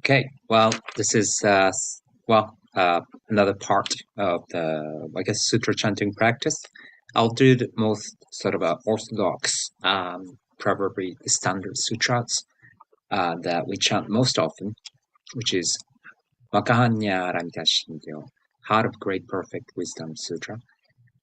Okay, well, this is another part of the sutra chanting practice. I'll do the most sort of orthodox, probably the standard sutras that we chant most often, which is Maka Hannyashingyo, Heart of Great Perfect Wisdom Sutra,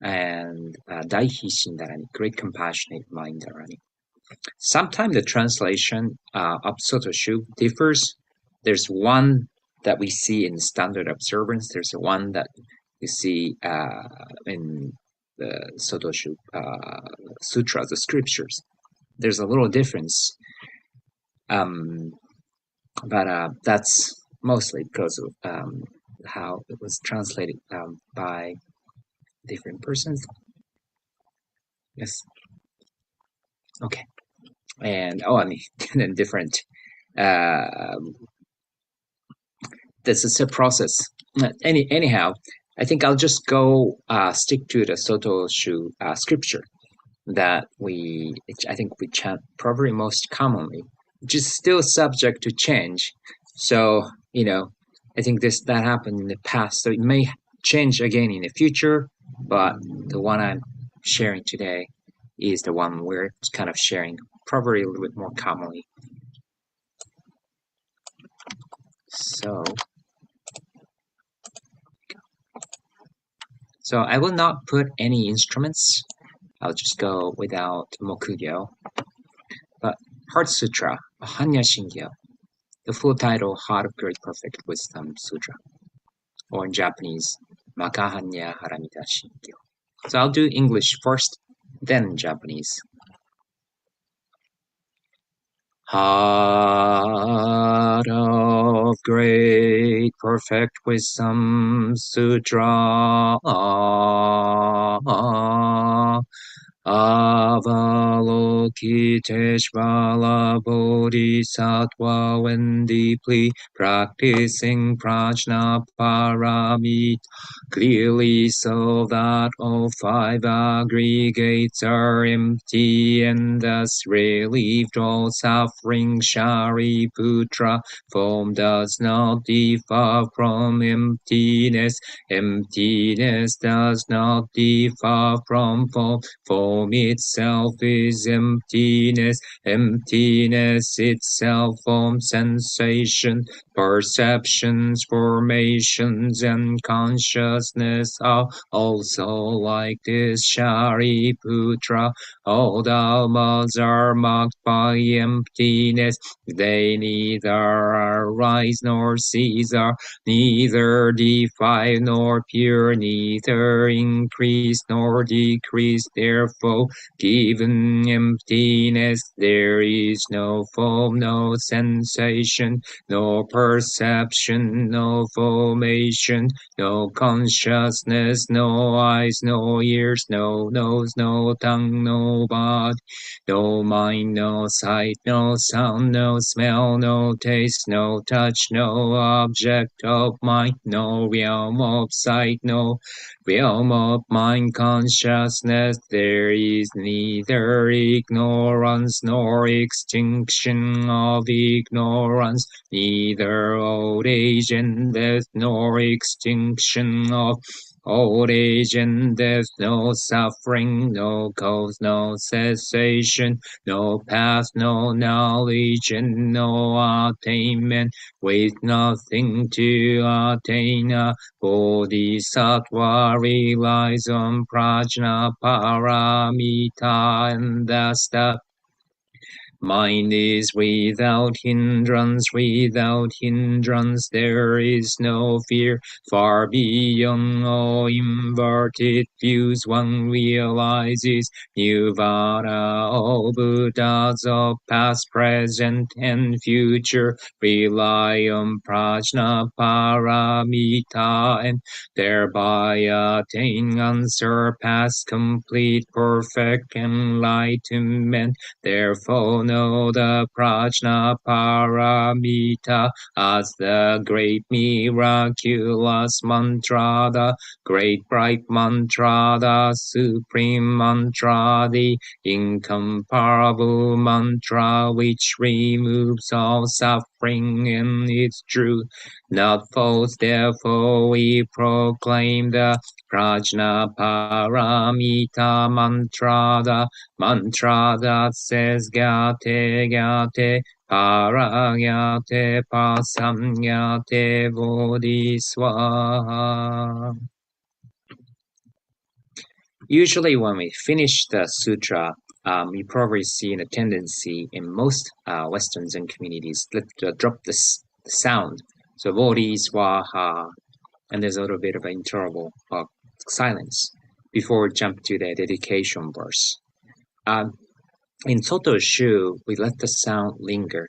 and Dharani, Great Compassionate Mind Dharani. Sometimes the translation of Sotoshu differs. There's one that we see in standard observance. There's one that you see in the Sotoshu Sutra, the scriptures. There's a little difference, but that's mostly because of how it was translated by different persons. Yes. Okay. And different. This is a process. Anyhow, I think I'll just go stick to the Sotoshu scripture that I think we chant probably most commonly, which is still subject to change. So, I think that happened in the past, so it may change again in the future, but the one I'm sharing today is the one we're kind of sharing probably a little bit more commonly. So I will not put any instruments. I'll just go without Mokugyo. But Heart Sutra, Hannyashingyo, the full title, Heart of Great Perfect Wisdom Sutra, or in Japanese, Maka Hannyashingyo. So I'll do English first, then Japanese. Heart of Great Perfect Wisdom Sutra, Avalokiteshvara Bodhisattva when deeply practicing prajna paramita clearly, so that all five aggregates are empty and thus relieved all suffering. Shariputra, form does not differ from emptiness. Emptiness does not differ from form. Form itself is emptiness. Emptiness itself, form, sensation, perceptions, formations, and consciousness are also like this. Shariputra, all dhammas are marked by emptiness. They neither arise nor cease, are neither defiled nor pure, neither increase nor decrease. Therefore, given emptiness, there is no form, no sensation, no perception, no formation, no consciousness, no eyes, no ears, no nose, no tongue, no body, no mind, no sight, no sound, no smell, no taste, no touch, no object of mind, no realm of sight, no realm of mind consciousness. There is neither ignorance nor extinction of ignorance, neither old age and death nor extinction of old age and death, no suffering, no cause, no cessation, no path, no knowledge, and no attainment, with nothing to attain. A bodhisattva relies on prajna paramita, and thus the mind is without hindrance. Without hindrance there is no fear. Far beyond all inverted views, one realizes nirvana. All Buddhas of past, present, and future rely on prajna paramita, and thereby attain unsurpassed, complete, perfect enlightenment. Therefore, know the prajna paramita as the great miraculous mantra, the great bright mantra, the supreme mantra, the incomparable mantra which removes all suffering in its truth. Not false, therefore we proclaim the prajna paramita mantra, the mantra that says gyate gyate paragyate pasamgyate bodhiswaha. Usually when we finish the sutra, you probably see a tendency in most Western Zen communities to drop the sound. So bodhiswaha, and there's a little bit of an interval of silence before we jump to the dedication verse. In Soto Shu, we let the sound linger.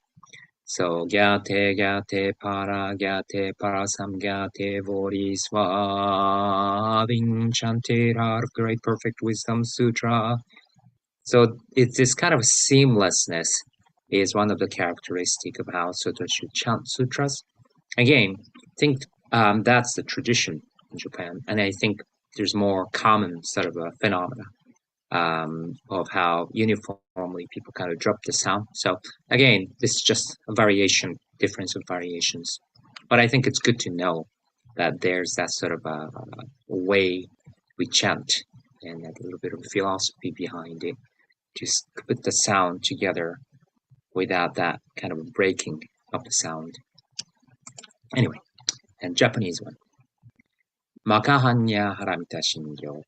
So gyate gyate parasam gyate bodhiswa being chanted out of Great Perfect Wisdom Sutra. So it's this kind of seamlessness is one of the characteristics of how Soto Shu chant sutras. Again, I think that's the tradition in Japan, and I think there's more common sort of a phenomena of how uniformly people kind of drop the sound. So again, this is just a variation, difference of variations. But I think it's good to know that there's that sort of a way we chant and a little bit of philosophy behind it. Just put the sound together without that kind of breaking of the sound. Anyway, and Japanese one. Maka Hannyashingyo.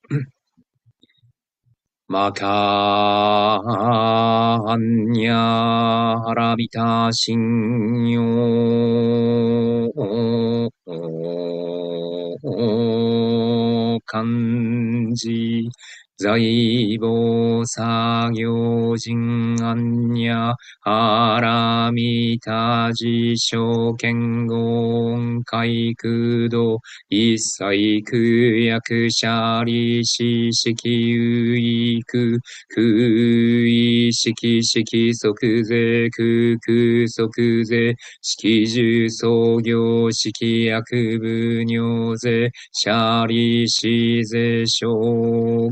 Maka Hannyashingyo Kanji在母作業人安nyaハラミタジ証券言海空道一切空役者利子式有意空空意識式即税空空即税式住創業式薬部尿税者利子税小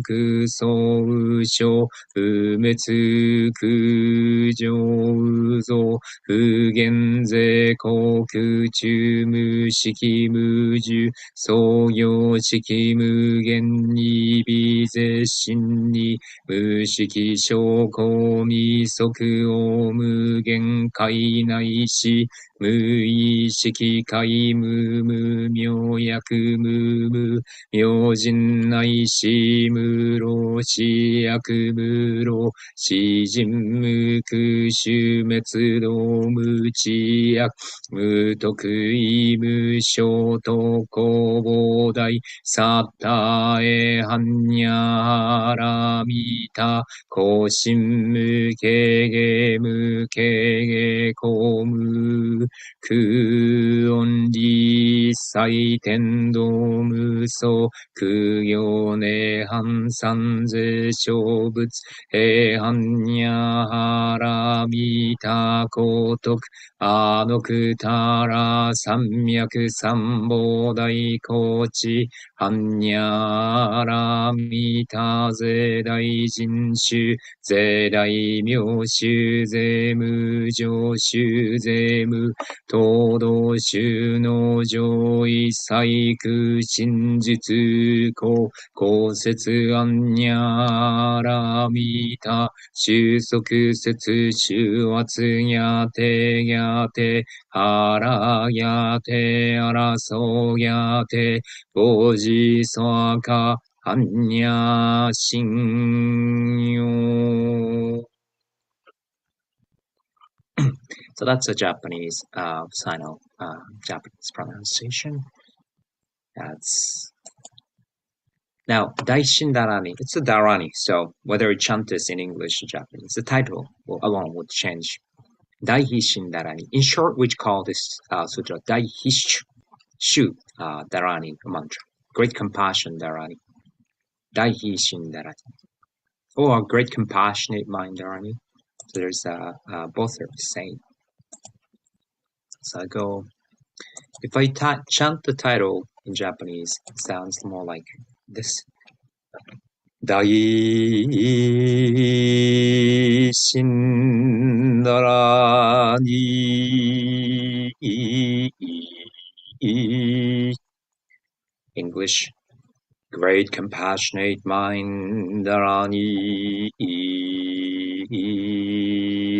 空総書不滅空上増不減税航空中無式無住創業式無限に微税真に無式証拠未足を無限界内し無意識界無無明薬無無明人内し無老死薬無老死人無空終滅道無知薬無得意無償と公膨大サッタエハンニャハラミタ高心無形芸無形芸公無空音理祭天道無相空行涅槃三世小仏平安にゃはらみた高徳あのくたら三脈三宝大高知般若らみた税大人衆税大名衆税無常衆税無東道衆の上位細空真実公公説安にゃらみた収束説収圧やてやてあらやてあらそうやてぼじそかはんにゃしんよ So that's a Japanese Sino Japanese pronunciation. That's now Daishin Dharani. It's a Dharani, so whether we chant this in English or Japanese, the title alone would change. Daihishin Dharani. In short, we call this sutra Daihishu Dharani mantra. Great compassion Dharani. Daihishin Dharani. Or great compassionate mind Dharani. So there's both are the same. So I go, if I chant the title in Japanese, it sounds more like this. Dai Shin Dharani. English. Great compassionate mind, Dharani.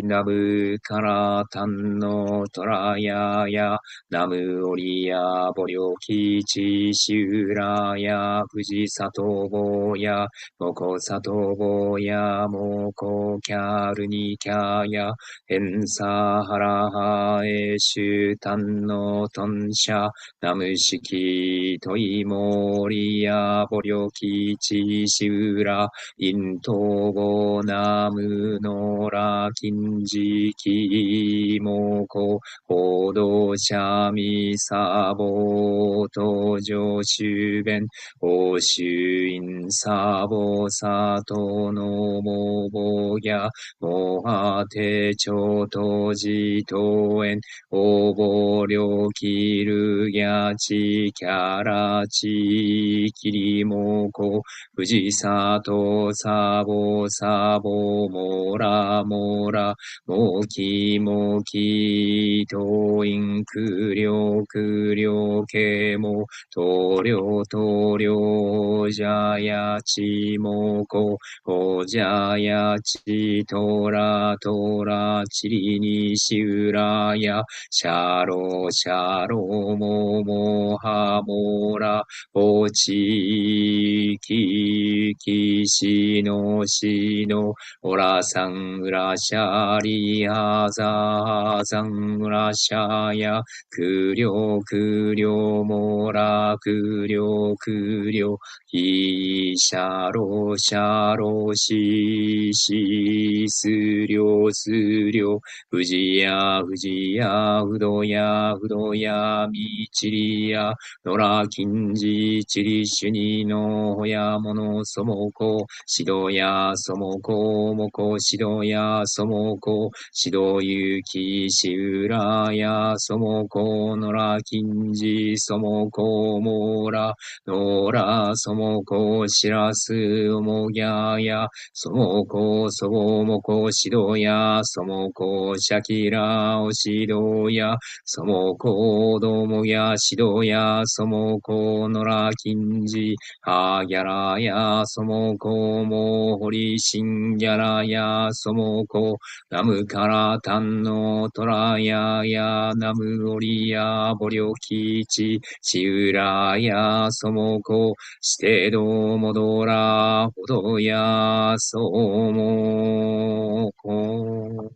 Namu karatan no toraya ya, Namu oriya boryoki chi shiura ya, Fuji satobo ya, Moko satobo ya, Moko kyaru ni kyaya, Ensa haraha e shutan no tonsha,ナムシキトイモリヤボリョキチシウライントゴナムノラキンジキモコホドシャミサボトジョシュベンオシュインサボサトノモボヤモハテチョトジトエンおぼりょきるぎゃちきゃらちきりもこふじさとさぼさぼもらもらもきもきといんくりょくりょけもとりょとりょじゃやちもこおじゃやちとらとらちりにしうらやシャロシャロモモハモラオチキキシノシノオラサンウラシャリハザハザンウラシャヤクリョクリョモラクリョクリョヒシャロシャロシシスリョスリョ富士や富士や不動や不動やみちりや野良金次ちりしゅにのほやものそもこしどやそもこもこしどやそもこしどゆきしうらやそもこ野良金次そもこもら野良そもこしらすおもぎゃやそもこそもこしどやそもこシャキラおしどやそもこどもやしどやそもこのらきんじはぎゃらやそもこもほりしんぎゃらやそもこナムからたんのとらややナムおりやぼりょきちしうらやそもこしてどもどらほどやそもこ。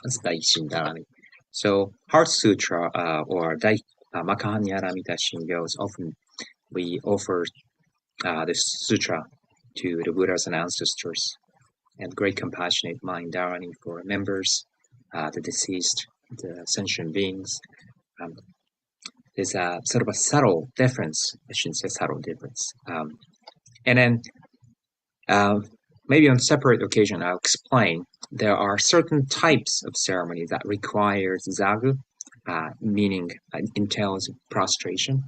That's Daishin Dharani. So Heart Sutra or Maka Hannyashingyo is often we offer this sutra to the Buddhas and ancestors and great compassionate mind Dharani for members, the deceased, the sentient beings. There's a sort of a subtle difference. I shouldn't say subtle difference. And then maybe on a separate occasion, I'll explain. There are certain types of ceremony that requires zagu, meaning entails prostration.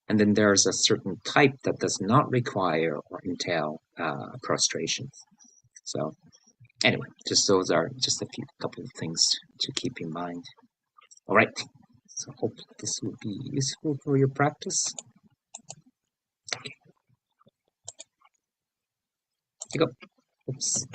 And then there's a certain type that does not require or entail prostration. So anyway, just those are just a couple of things to keep in mind. All right. So hope this will be useful for your practice. Okay. Here you go. Oops.